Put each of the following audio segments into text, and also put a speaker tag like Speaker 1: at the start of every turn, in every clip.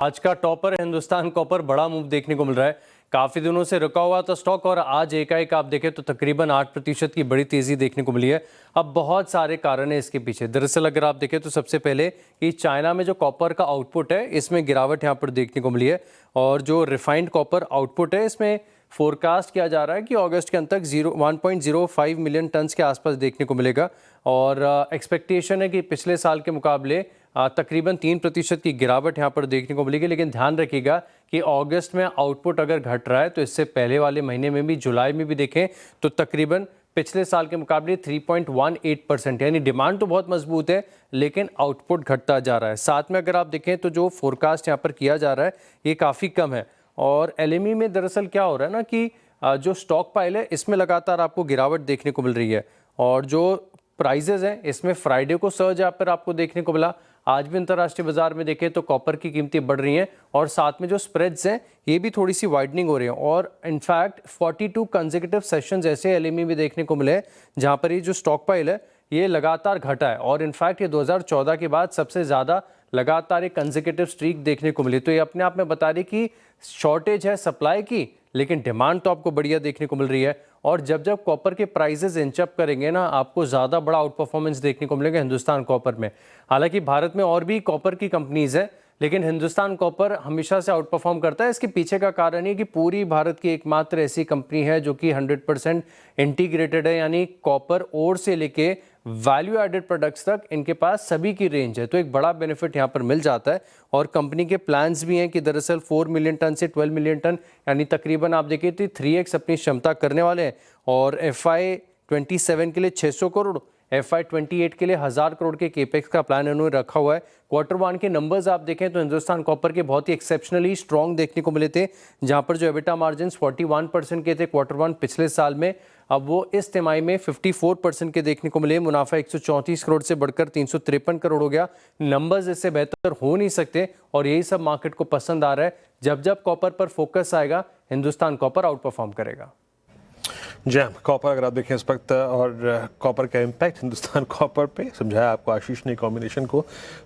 Speaker 1: आज का topper Hindustan copper बड़ा मूव देखने को मिल रहा है। काफी दिनों से रुका हुआ था स्टॉक और आज एकाएक आप देखें तो तकरीबन 8% की बड़ी तेजी देखने को मिली है। अब बहुत सारे कारण हैं इसके पीछे। दरअसल अगर आप देखें तो सबसे पहले कि चाइना में जो कॉपर का आउटपुट है इसमें गिरावट यहाँ पर देखने को मिली है और जो रिफाइंड कॉपर आउटपुट है इसमें फोरकास्ट किया जा रहा है कि अगस्त के अंत तक 1.05 मिलियन टन के आसपास देखने को मिलेगा और एक्सपेक्टेशन है कि पिछले साल के मुकाबले तकरीबन 3% की गिरावट यहाँ पर देखने को मिलेगी। लेकिन ध्यान रखिएगा कि अगस्त में आउटपुट अगर घट रहा है तो इससे पहले वाले महीने में भी, जुलाई में भी देखें तो तकरीबन पिछले साल के मुकाबले 3.18%, यानी डिमांड तो बहुत मजबूत है लेकिन आउटपुट घटता जा रहा है। साथ में अगर आप देखें तो जो फोरकास्ट यहाँ पर किया जा रहा है ये काफ़ी कम है। और एलएमई में दरअसल क्या हो रहा है ना कि जो स्टॉक पाइल है इसमें लगातार आपको गिरावट देखने को मिल रही है और जो प्राइजेज हैं इसमें फ्राइडे को सर्ज यहाँ पर आपको देखने को मिला। आज भी अंतर्राष्ट्रीय बाजार में देखें तो कॉपर की कीमतें बढ़ रही हैं और साथ में जो स्प्रेड्स हैं ये भी थोड़ी सी वाइडनिंग हो रही है और इनफैक्ट 42 कंसेक्यूटिव सेशंस ऐसे एलएमई में देखने को मिले जहां पर ये जो स्टॉक पाइल है ये लगातार घटा है और इनफैक्ट ये 2014 के बाद सबसे ज़्यादा लगातार एक कंसेक्यूटिव स्ट्रीक देखने को मिली। तो ये अपने आप में बता रही कि शॉर्टेज है सप्लाई की लेकिन डिमांड तो आपको बढ़िया देखने को मिल रही है। और जब जब कॉपर के प्राइसेस इंचअप करेंगे ना आपको ज़्यादा बड़ा आउट परफॉर्मेंस देखने को मिलेगा हिंदुस्तान कॉपर में। हालांकि भारत में और भी कॉपर की कंपनीज हैं लेकिन हिंदुस्तान कॉपर हमेशा से आउट परफॉर्म करता है। इसके पीछे का कारण ये कि पूरी भारत की एकमात्र ऐसी कंपनी है जो कि 100% इंटीग्रेटेड है, यानी कॉपर ओर से लेके वैल्यू एडेड प्रोडक्ट्स तक इनके पास सभी की रेंज है। तो एक बड़ा बेनिफिट यहाँ पर मिल जाता है और कंपनी के प्लान्स भी हैं कि दरअसल 4 मिलियन टन से 12 मिलियन टन यानी तकरीबन आप देखिए तो 3x अपनी क्षमता करने वाले हैं और FY27 के लिए 600 करोड़, FY28 के लिए 1000 करोड़ के केपेक्स का प्लान इन्होंने रखा हुआ है। Q1 के नंबर्स आप देखें तो हिंदुस्तान कॉपर के बहुत ही एक्सेप्शनली स्ट्रॉन्ग देखने को मिले थे, जहां पर जो एबिटा मार्जिन 41% के थे Q1 पिछले साल में, अब वो इस तिमाही में 54% के देखने को मिले। मुनाफा 134 करोड़ से बढ़कर 353 करोड़ हो गया। नंबर्स इससे बेहतर हो नहीं सकते और यही सब मार्केट को पसंद आ रहा है। जब जब कॉपर पर फोकस आएगा हिंदुस्तान कॉपर आउट परफॉर्म करेगा।
Speaker 2: जी कॉपर अगर आप देखें इस वक्त और कॉपर का इम्पैक्ट हिंदुस्तान कॉपर पे समझाया आपको आशीष ने कॉम्बिनेशन को।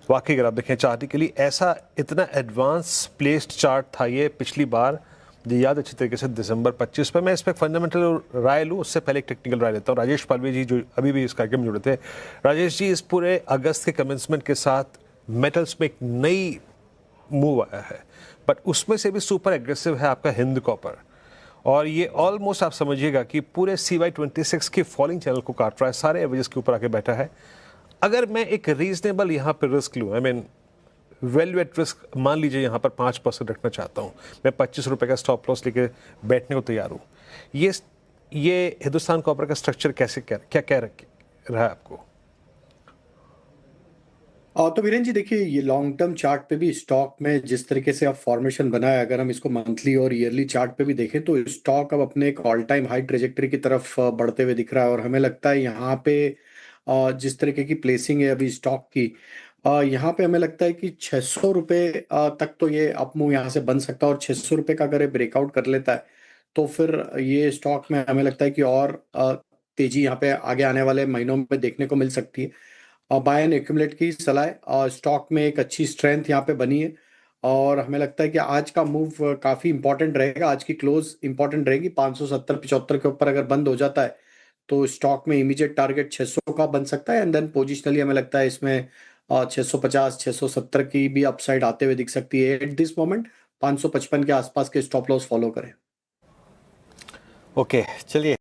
Speaker 2: वाकई अगर आप देखें चार्ट के लिए ऐसा इतना एडवांस प्लेस्ड चार्ट था ये पिछली बार, जो याद अच्छी तरीके से दिसंबर 25 पर। मैं इस पर फंडामेंटल राय लूँ उससे पहले एक टेक्निकल राय लेता हूँ। राजेश पालवी जी जो अभी भी इस कार्यक्रम में जुड़े थे, राजेश जी इस पूरे अगस्त के कमेंसमेंट के साथ मेटल्स में एक नई मूव आया है बट उसमें से भी सुपर एग्रेसिव है आपका हिंद कॉपर और ये ऑलमोस्ट आप समझिएगा कि पूरे CY26 की फॉलिंग चैनल को काट रहा है, सारे एवरेजेस के ऊपर आके बैठा है। अगर मैं एक रीजनेबल यहाँ पर रिस्क लूँ, I mean value at risk, मान लीजिए यहाँ पर 5% रखना चाहता हूँ, मैं 25 रुपये का स्टॉप लॉस लेके बैठने को तैयार हूँ। ये हिंदुस्तान कॉपर का स्ट्रक्चर कैसे क्या कह रहा है आपको?
Speaker 3: तो वीरेन जी देखिए, ये लॉन्ग टर्म चार्ट पे भी स्टॉक में जिस तरीके से अब फॉर्मेशन बना है, अगर हम इसको मंथली और ईयरली चार्ट पे भी देखें तो स्टॉक अब अपने एक ऑल टाइम हाई ट्रेजेक्टरी की तरफ बढ़ते हुए दिख रहा है। और हमें लगता है यहाँ पे जिस तरीके की प्लेसिंग है अभी स्टॉक की, यहाँ पे हमें लगता है कि 600 रुपये तक तो ये अप मूव यहाँ से बन सकता है और 600 रुपये का अगर ये ब्रेकआउट कर लेता है तो फिर ये स्टॉक में हमें लगता है कि और तेजी यहाँ पे आगे आने वाले महीनों में देखने को मिल सकती है। बाय एंड एक्यूमुलेट की सलाह, स्टॉक में एक अच्छी स्ट्रेंथ यहाँ पे बनी है और हमें लगता है कि आज का मूव काफ़ी इंपॉर्टेंट रहेगा। आज की क्लोज इंपॉर्टेंट रहेगी। 570-75 के ऊपर अगर बंद हो जाता है तो स्टॉक में इमीडिएट टारगेट 600 का बन सकता है एंड देन पोजिशनली हमें लगता है इसमें 650 670 की भी अपसाइड आते हुए दिख सकती है। एट दिस मोमेंट 555 के आसपास के स्टॉप लॉस फॉलो करें।
Speaker 2: ओके चलिए।